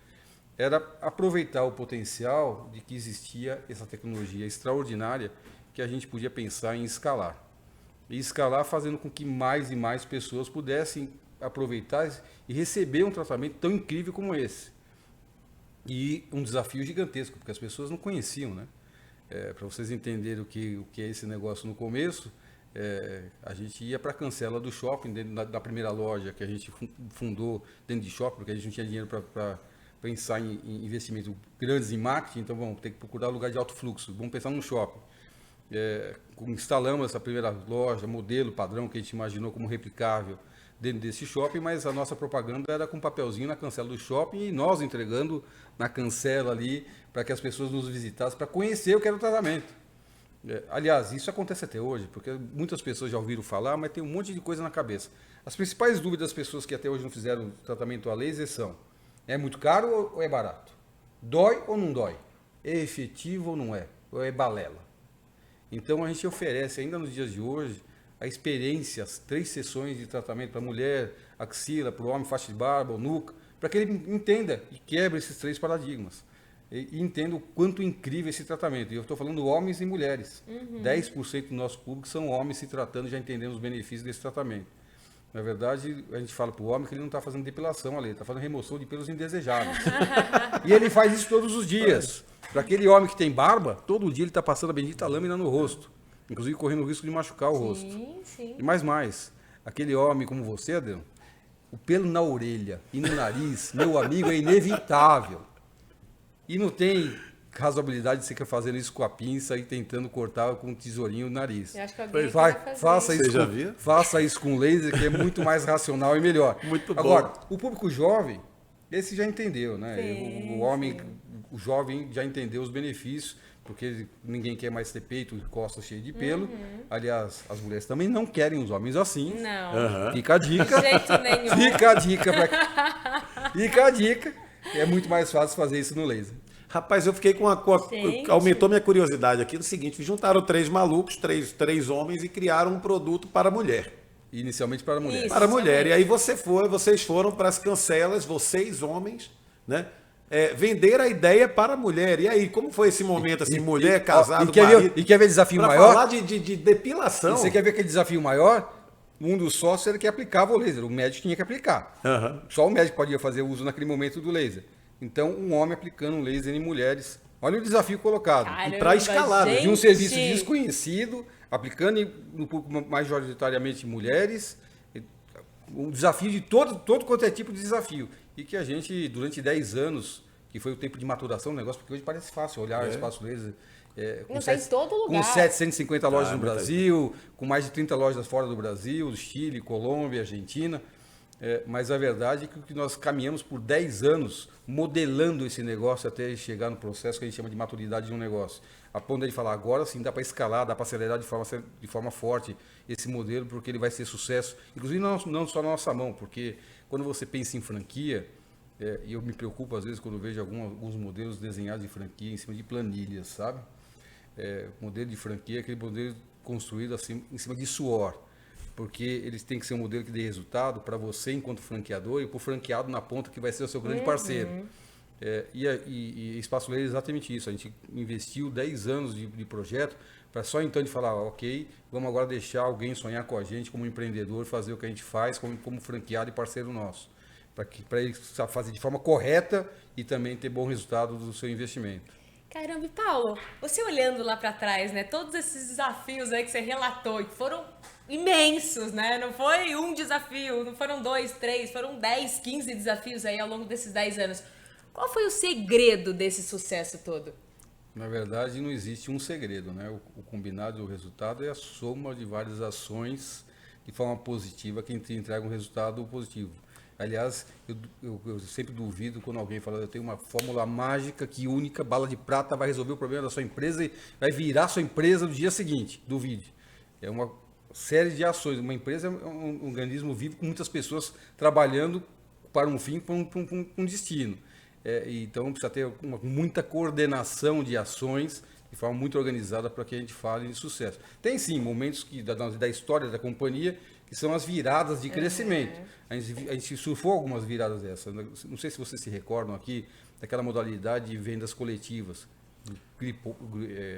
era aproveitar o potencial de que existia essa tecnologia extraordinária que a gente podia pensar em escalar. E escalar fazendo com que mais e mais pessoas pudessem aproveitar e receber um tratamento tão incrível como esse. E um desafio gigantesco, porque as pessoas não conheciam, né? Para vocês entenderem o que é esse negócio no começo, a gente ia para a cancela do shopping, dentro da primeira loja que a gente fundou dentro de shopping, porque a gente não tinha dinheiro para pensar em investimentos grandes em marketing, então vamos ter que procurar lugar de alto fluxo, vamos pensar num shopping. Instalamos essa primeira loja, modelo, padrão, que a gente imaginou como replicável dentro desse shopping, mas a nossa propaganda era com um papelzinho na cancela do shopping e nós entregando na cancela ali para que as pessoas nos visitassem, para conhecer o que era o tratamento. Aliás, isso acontece até hoje, porque muitas pessoas já ouviram falar, mas tem um monte de coisa na cabeça. As principais dúvidas das pessoas que até hoje não fizeram tratamento a laser são: é muito caro ou é barato? Dói ou não dói? É efetivo ou não é? Ou é balela? Então a gente oferece ainda nos dias de hoje a experiência, as 3 sessões de tratamento para a mulher, axila, para o homem, faixa de barba ou nuca, para que ele entenda e quebre esses 3 paradigmas. E entenda o quanto incrível esse tratamento. E eu estou falando homens e mulheres. 10% do nosso público são homens se tratando, já entendendo os benefícios desse tratamento. Na verdade, a gente fala para o homem que ele não está fazendo depilação ali, ele está fazendo remoção de pelos indesejáveis. E ele faz isso todos os dias. Para aquele homem que tem barba, todo dia ele está passando a bendita lâmina no rosto. Inclusive correndo o risco de machucar o rosto. Sim. E mais. Aquele homem como você, Adriano, o pelo na orelha e no nariz, meu amigo, é inevitável. E não tem razoabilidade de você ficar fazendo isso com a pinça e tentando cortar com um tesourinho o nariz. Eu acho que alguém vai fazer isso. Faça isso com laser, que é muito mais racional e melhor. Muito bom. Agora, o público jovem, esse já entendeu, né? O jovem já entendeu os benefícios, porque ninguém quer mais ter peito e costas cheias de pelo. Aliás, as mulheres também não querem os homens assim. Não. Fica a dica. De jeito nenhum. Fica a dica. É muito mais fácil fazer isso no laser. Rapaz, eu fiquei aumentou minha curiosidade aqui no seguinte: juntaram 3 malucos, três homens e criaram um produto para a mulher. Inicialmente para a mulher. Isso. Para a mulher. E aí vocês foram para as cancelas, vocês homens, né? Vender a ideia para a mulher. E aí, como foi esse momento assim, mulher, casado, marido? E quer ver desafio pra maior? Falar de depilação. E você quer ver aquele desafio maior? Um dos sócios era que aplicava o laser, o médico tinha que aplicar. Só o médico podia fazer uso naquele momento do laser. Então, um homem aplicando um laser em mulheres. Olha o desafio colocado. Caramba, e para escalar, gente. De um serviço desconhecido, aplicando no público majoritariamente mulheres. Um desafio de todo quanto é tipo de desafio. E que a gente, durante 10 anos, que foi o tempo de maturação do negócio, porque hoje parece fácil olhar o espaço laser. Em todo lugar. Com 750 lojas no Brasil, com mais de 30 lojas fora do Brasil, Chile, Colômbia, Argentina. Mas a verdade é que nós caminhamos por 10 anos modelando esse negócio até chegar no processo que a gente chama de maturidade de um negócio. A ponto de falar, agora sim dá para escalar, dá para acelerar de forma forte esse modelo, porque ele vai ser sucesso. Inclusive não só na nossa mão, porque quando você pensa em franquia, e eu me preocupo às vezes quando vejo alguns modelos desenhados de franquia em cima de planilhas, sabe? Modelo de franquia é aquele modelo construído assim, em cima de suor. Porque eles têm que ser um modelo que dê resultado para você enquanto franqueador e para o franqueado na ponta que vai ser o seu grande parceiro. E Espaço Leite é exatamente isso. A gente investiu 10 anos de projeto para só então de falar, ok, vamos agora deixar alguém sonhar com a gente como empreendedor, fazer o que a gente faz como franqueado e parceiro nosso. Para ele fazer de forma correta e também ter bom resultado do seu investimento. Caramba, e Paulo, você olhando lá para trás, né, todos esses desafios aí que você relatou, que foram imensos, né? Não foi um desafio, não foram 2, 3, foram 10, 15 desafios aí ao longo desses 10 anos. Qual foi o segredo desse sucesso todo? Na verdade, não existe um segredo, né? O combinado e o resultado é a soma de várias ações de forma positiva que entrega um resultado positivo. Aliás, eu sempre duvido quando alguém fala, eu tenho uma fórmula mágica que única, bala de prata, vai resolver o problema da sua empresa e vai virar sua empresa no dia seguinte. Duvide. É uma série de ações. Uma empresa é um organismo vivo com muitas pessoas trabalhando para um fim, para um destino. Então, precisa ter muita coordenação de ações de forma muito organizada para que a gente fale de sucesso. Tem, sim, momentos da história da companhia que são as viradas de crescimento. A gente surfou algumas viradas dessas. Não sei se vocês se recordam aqui daquela modalidade de vendas coletivas.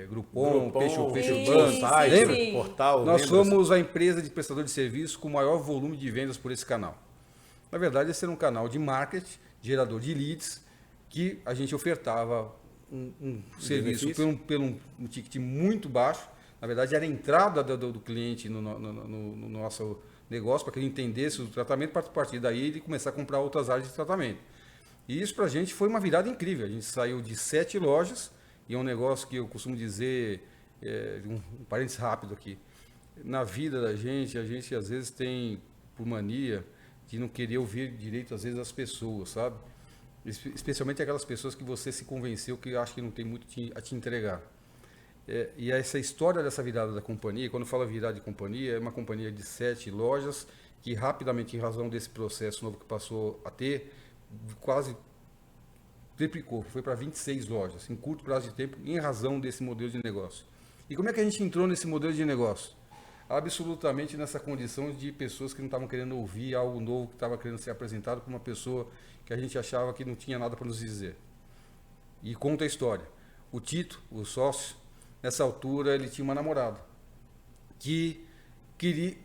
Groupon, Peixe Urbano, lembra? Portal. Nós somos a empresa de prestador de serviço com maior volume de vendas por esse canal. Na verdade, esse era um canal de marketing, gerador de leads, que a gente ofertava um serviço por um ticket muito baixo. Na verdade, era a entrada do cliente no nosso negócio, para que ele entendesse o tratamento, para partir daí ele começar a comprar outras áreas de tratamento. E isso para a gente foi uma virada incrível. A gente saiu de 7 lojas, e é um negócio que eu costumo dizer, um parênteses rápido aqui, na vida da gente, a gente às vezes tem por mania de não querer ouvir direito às vezes as pessoas, sabe? Especialmente aquelas pessoas que você se convenceu que acha que não tem muito a te entregar. E essa história dessa virada da companhia, quando fala virada de companhia, é uma companhia de 7 lojas que rapidamente, em razão desse processo novo que passou a ter, quase triplicou, foi para 26 lojas, em curto prazo de tempo, em razão desse modelo de negócio. E como é que a gente entrou nesse modelo de negócio? Absolutamente nessa condição de pessoas que não estavam querendo ouvir algo novo, que estava querendo ser apresentado por uma pessoa que a gente achava que não tinha nada para nos dizer. E conta a história. O Tito, o sócio, nessa altura ele tinha uma namorada que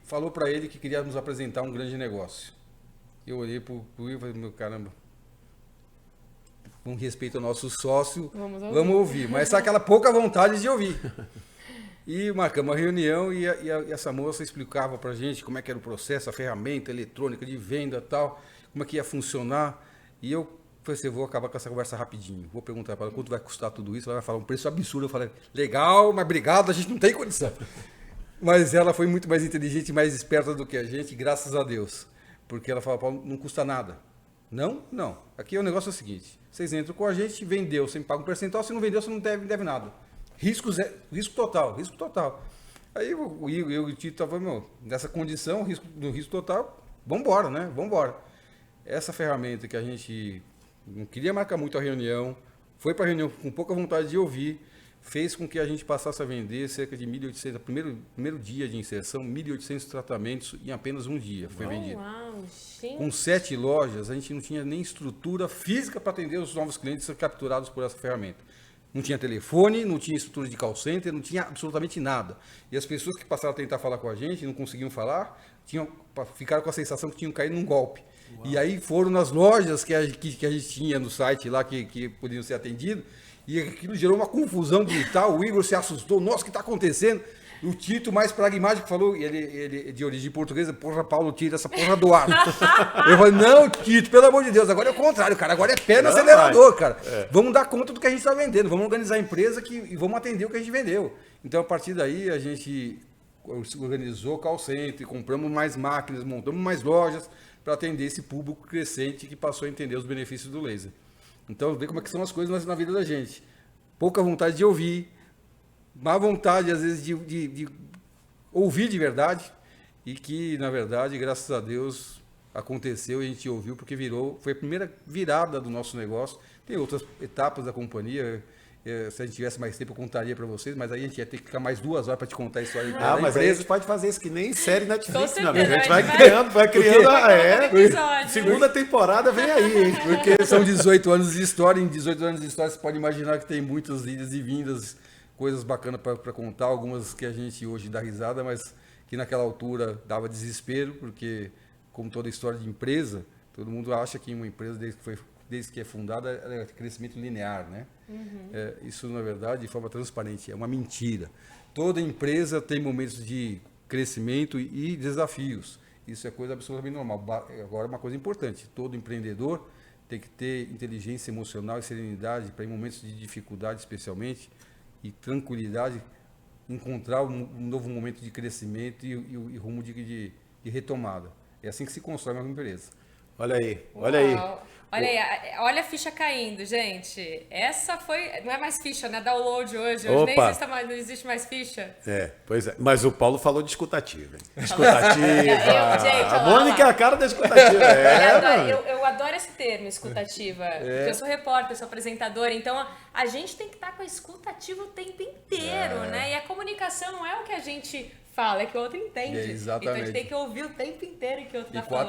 falou para ele que queria nos apresentar um grande negócio. Eu olhei para o Will e falei, meu caramba, com respeito ao nosso sócio, vamos ouvir. Mas só aquela pouca vontade de ouvir. E marcamos uma reunião e essa moça explicava para a gente como é que era o processo, a ferramenta eletrônica de venda e tal, como é que ia funcionar. E eu falei assim, eu vou acabar com essa conversa rapidinho. Vou perguntar para ela quanto vai custar tudo isso. Ela vai falar um preço absurdo. Eu falei, legal, mas obrigado, a gente não tem condição. Mas ela foi muito mais inteligente e mais esperta do que a gente, graças a Deus. Porque ela falou, Paulo, não custa nada. Não, não. Aqui o negócio é o seguinte, vocês entram com a gente, vendeu, você me paga um percentual, se não vendeu, você não deve nada. Risco total. Aí eu e o Tito estavam, nessa condição, no risco total, vamos embora, né? Vamos embora. Essa ferramenta que a gente não queria marcar muito a reunião, foi para a reunião com pouca vontade de ouvir, fez com que a gente passasse a vender cerca de 1.800, primeiro dia de inserção, 1.800 tratamentos em apenas um dia foi vendido. Uau, gente. Com 7 lojas, a gente não tinha nem estrutura física para atender os novos clientes capturados por essa ferramenta. Não tinha telefone, não tinha estrutura de call center, não tinha absolutamente nada. E as pessoas que passaram a tentar falar com a gente, não conseguiam falar, ficaram com a sensação que tinham caído num golpe. Uau. E aí foram nas lojas que a gente tinha no site lá, que podiam ser atendidos, e aquilo gerou uma confusão digital, o Igor se assustou, nossa, o que está acontecendo? O Tito, mais pragmático, falou, ele de origem portuguesa, porra, Paulo, tira essa porra do ar. Eu falei, não, Tito, pelo amor de Deus, agora é o contrário, cara, agora é pé no acelerador, cara. Vamos dar conta do que a gente está vendendo, vamos organizar a empresa e vamos atender o que a gente vendeu. Então, a partir daí, a gente organizou call center, compramos mais máquinas, montamos mais lojas para atender esse público crescente que passou a entender os benefícios do laser. Então, vê como é que são as coisas na vida da gente. Pouca vontade de ouvir, má vontade, às vezes, de ouvir de verdade, e que, na verdade, graças a Deus, aconteceu e a gente ouviu, porque foi a primeira virada do nosso negócio. Tem outras etapas da companhia. Se a gente tivesse mais tempo, eu contaria para vocês, mas aí a gente ia ter que ficar mais 2 horas para te contar a história da mas empresa. aí a gente pode fazer isso que nem série Netflix, meu amigo. certeza, A gente vai criando. episódio. Segunda temporada vem aí, hein? Porque são 18 anos de história, em 18 anos de história você pode imaginar que tem muitas idas e vindas, coisas bacanas para contar, algumas que a gente hoje dá risada, mas que naquela altura dava desespero, porque, como toda história de empresa, todo mundo acha que uma empresa, desde que é fundada, é crescimento linear, né? Isso, na verdade, de forma transparente, é uma mentira. Toda empresa tem momentos de crescimento e desafios. Isso é coisa absolutamente normal. Agora, uma coisa importante, todo empreendedor tem que ter inteligência emocional e serenidade para, em momentos de dificuldade, especialmente, e tranquilidade, encontrar um novo momento de crescimento e rumo de retomada. É assim que se constrói uma empresa. Olha aí. Olha aí, olha a ficha caindo, gente. Essa foi. Não é mais ficha, né? Download hoje. Hoje nem não existe mais ficha. Pois é. Mas o Paulo falou de escutativa, hein? Escutativa. Gente, a Mônica é a cara da escutativa. Eu adoro esse termo, escutativa. Porque eu sou repórter, eu sou apresentadora, então a gente tem que estar com a escutativa o tempo inteiro, né? E a comunicação não é o que a gente fala, é que o outro entende. Exatamente. Então a gente tem que ouvir o tempo inteiro que o outro está falando.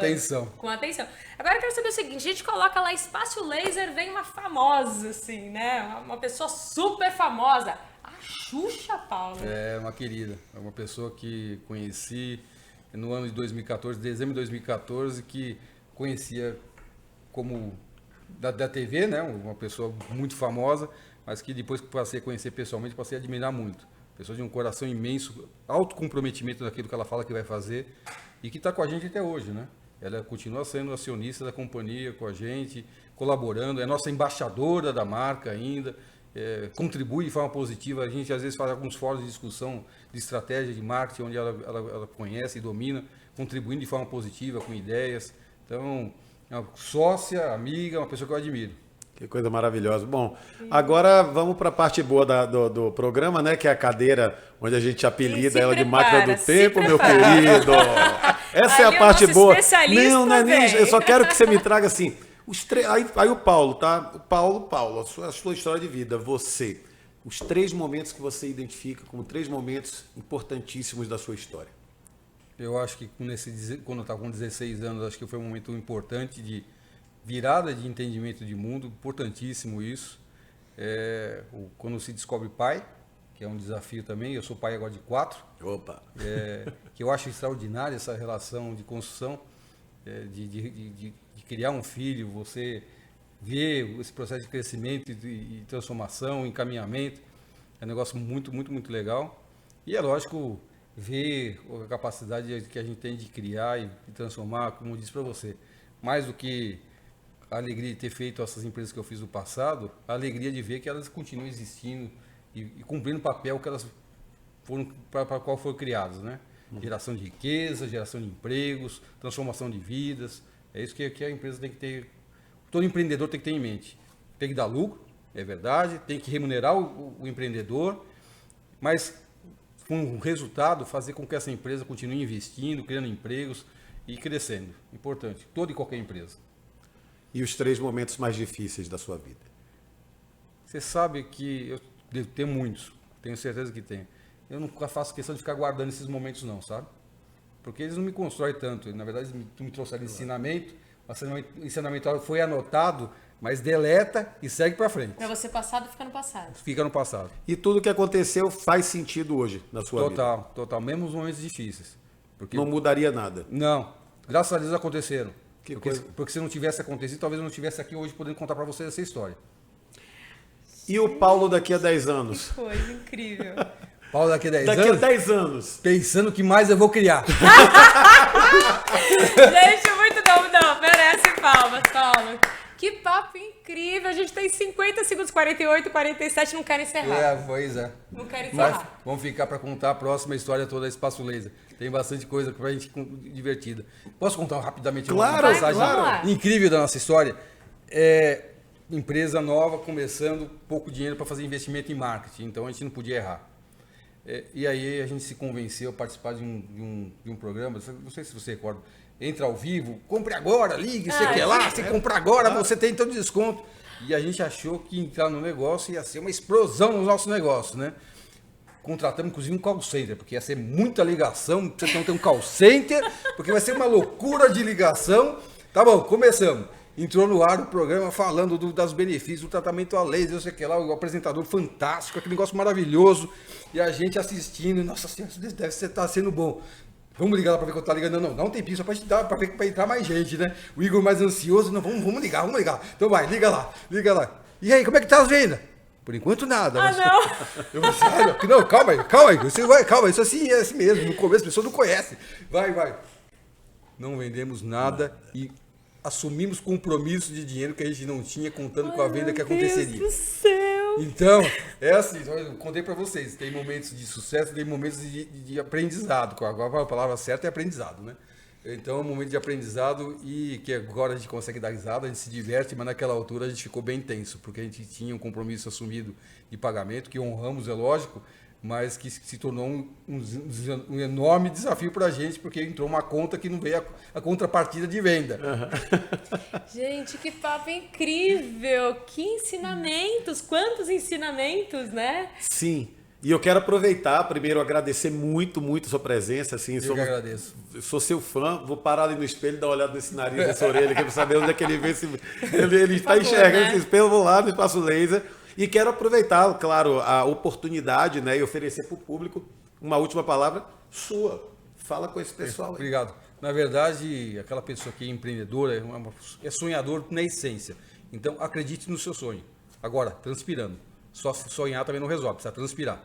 Com atenção. Agora eu quero saber o seguinte, a gente coloca lá Espaço Laser, vem uma famosa, assim, né? Uma pessoa super famosa. A Xuxa, Paulo. É uma querida. É uma pessoa que conheci no ano de 2014, dezembro de 2014, que conhecia como da TV, né? Uma pessoa muito famosa, mas que depois que passei a conhecer pessoalmente, passei a admirar muito. Pessoa de um coração imenso, alto comprometimento naquilo que ela fala que vai fazer e que está com a gente até hoje, né? Ela continua sendo acionista da companhia com a gente, colaborando, é nossa embaixadora da marca ainda, contribui de forma positiva. A gente às vezes faz alguns fóruns de discussão de estratégia de marketing, onde ela conhece e domina, contribuindo de forma positiva, com ideias. Então, é uma sócia, amiga, uma pessoa que eu admiro. Que coisa maravilhosa. Bom, agora vamos para a parte boa do programa, né? Que é a cadeira onde a gente apelida ela de máquina do tempo, meu querido. Essa é a parte boa. Não é nem. Eu só quero que você me traga assim. Aí o Paulo, tá? O Paulo, a sua história de vida, você. Os 3 momentos que você identifica como 3 momentos importantíssimos da sua história. Eu acho que quando eu estava com 16 anos, acho que foi um momento importante de virada de entendimento de mundo, importantíssimo isso. Quando se descobre pai, que é um desafio também, eu sou pai agora de 4. Opa! Que eu acho extraordinária essa relação de construção, de criar um filho, você ver esse processo de crescimento e transformação, encaminhamento, é um negócio muito, muito, muito legal. E é lógico, ver a capacidade que a gente tem de criar e transformar, como eu disse para você, mais do que a alegria de ter feito essas empresas que eu fiz no passado, a alegria de ver que elas continuam existindo e cumprindo o papel que elas foram para qual foram criadas, né? Geração de riqueza, geração de empregos, transformação de vidas. É isso que a empresa tem que ter, todo empreendedor tem que ter em mente. Tem que dar lucro, é verdade, tem que remunerar o empreendedor, mas com o resultado fazer com que essa empresa continue investindo, criando empregos e crescendo. Importante, toda e qualquer empresa. E os 3 momentos mais difíceis da sua vida? Você sabe que eu devo ter muitos, tenho certeza que tem. Eu nunca faço questão de ficar guardando esses momentos não, sabe? Porque eles não me constroem tanto. Na verdade, tu me trouxeram ensinamento, o ensinamento foi anotado, mas deleta e segue para frente. Para você passado, fica no passado. Fica no passado. E tudo que aconteceu faz sentido hoje na sua vida? Total. Mesmo os momentos difíceis. Porque não mudaria nada? Não. Graças a Deus aconteceram. Porque se não tivesse acontecido, talvez eu não estivesse aqui hoje podendo contar para vocês essa história. E o Paulo daqui a 10 anos? Que coisa incrível. Paulo daqui a 10 anos? Daqui a 10 anos. Pensando que mais eu vou criar. Gente, muito bom. Não, merece palmas, Paulo. que papo incrível. A gente tem 50 segundos, 48, 47, não quero encerrar. Pois é. Não quero Mas encerrar. vamos ficar para contar a próxima história toda da Espaço Laser. Tem bastante coisa pra gente divertida. Posso contar rapidamente Claro, uma passagem claro. incrível da nossa história? Empresa nova, começando, pouco dinheiro para fazer investimento em marketing, então a gente não podia errar. E aí a gente se convenceu a participar de um programa, não sei se você recorda, entra ao vivo, compre agora, ligue, você quer lá, você comprar agora, você tem todo desconto. E a gente achou que entrar no negócio ia ser uma explosão no nosso negócio, né? Contratamos inclusive um call center, porque ia ser muita ligação, você não tem um call center, porque vai ser uma loucura de ligação. Tá bom, começamos. Entrou no ar o programa falando dos benefícios, do tratamento a laser, não sei o que lá, o apresentador fantástico, aquele negócio maravilhoso, e a gente assistindo, nossa senhora, isso deve estar sendo bom. Vamos ligar lá para ver quanto tá ligando. Não tem tempo, só para entrar mais gente, né? O Igor mais ansioso, não, vamos ligar. Então vai, liga lá. E aí, como é que tá as vendas? Por enquanto nada. Não. Eu falei, não, calma aí, você vai, calma, isso assim é assim mesmo, no começo a pessoa não conhece. Vai. Não vendemos nada e assumimos compromisso de dinheiro que a gente não tinha, contando com a venda que aconteceria. Meu Deus do céu. Então, é assim, eu contei para vocês, tem momentos de sucesso, tem momentos de aprendizado, agora a palavra certa é aprendizado, né? Então, é um momento de aprendizado e que agora a gente consegue dar risada, a gente se diverte, mas naquela altura a gente ficou bem tenso, porque a gente tinha um compromisso assumido de pagamento, que honramos, é lógico, mas que se tornou um enorme desafio para a gente, porque entrou uma conta que não veio a contrapartida de venda. Gente, que papo incrível! Que ensinamentos! Quantos ensinamentos, né? Sim. E eu quero aproveitar, primeiro, agradecer muito a sua presença. Assim, Eu que agradeço. Sou seu fã, vou parar ali no espelho e dar uma olhada nesse nariz, nessa orelha, aqui, para saber onde é que ele vê. Ele está enxergando, né? Esse espelho, vou lá no Espaço Laser. E quero aproveitar, claro, a oportunidade, né, e oferecer para o público uma última palavra sua. Fala com esse pessoal aí. Obrigado. Na verdade, aquela pessoa que é empreendedora é sonhador na essência. Então, acredite no seu sonho. Agora, transpirando. Só sonhar também não resolve, precisa transpirar.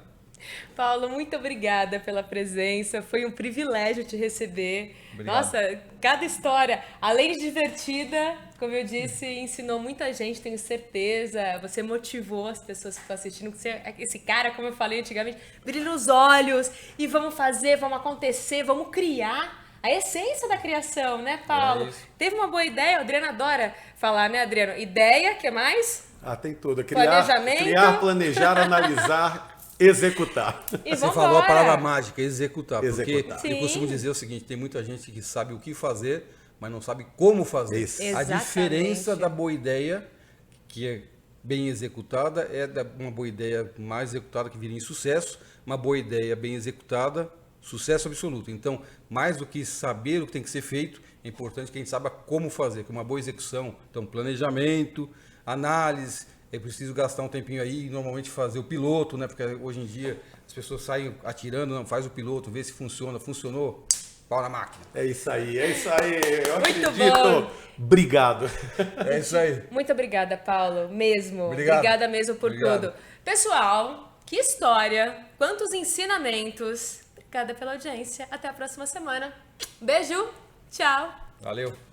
Paulo, muito obrigada pela presença. Foi um privilégio te receber. Obrigado. Nossa, cada história, além de divertida, como eu disse, ensinou muita gente, tenho certeza. Você motivou as pessoas que estão assistindo. Esse cara, como eu falei antigamente, brilha nos olhos e vamos fazer, vamos acontecer, vamos criar. A essência da criação, né, Paulo? Teve uma boa ideia, a Adriana adora falar, né, Adriano? Ideia, o que mais? Tem tudo. Planejamento. Criar, planejar, analisar, executar. E você falou a palavra mágica, executar. Porque eu costumo dizer o seguinte, tem muita gente que sabe o que fazer, mas não sabe como fazer. Isso. A diferença da boa ideia, que é bem executada, uma boa ideia mais executada que vira em sucesso, uma boa ideia bem executada, sucesso absoluto. Então, mais do que saber o que tem que ser feito, é importante que a gente saiba como fazer, com uma boa execução. Então, planejamento, análise, é preciso gastar um tempinho aí, normalmente fazer o piloto, né? Porque hoje em dia as pessoas saem atirando, não, faz o piloto, vê se funciona, funcionou, pau na máquina. É isso aí, eu Muito acredito. bom. Obrigado. É isso aí. Muito obrigada, Paulo, mesmo. Obrigado. Obrigada mesmo por Obrigado. tudo. Pessoal, que história, quantos ensinamentos. Obrigada pela audiência. Até a próxima semana. Beijo, tchau. Valeu.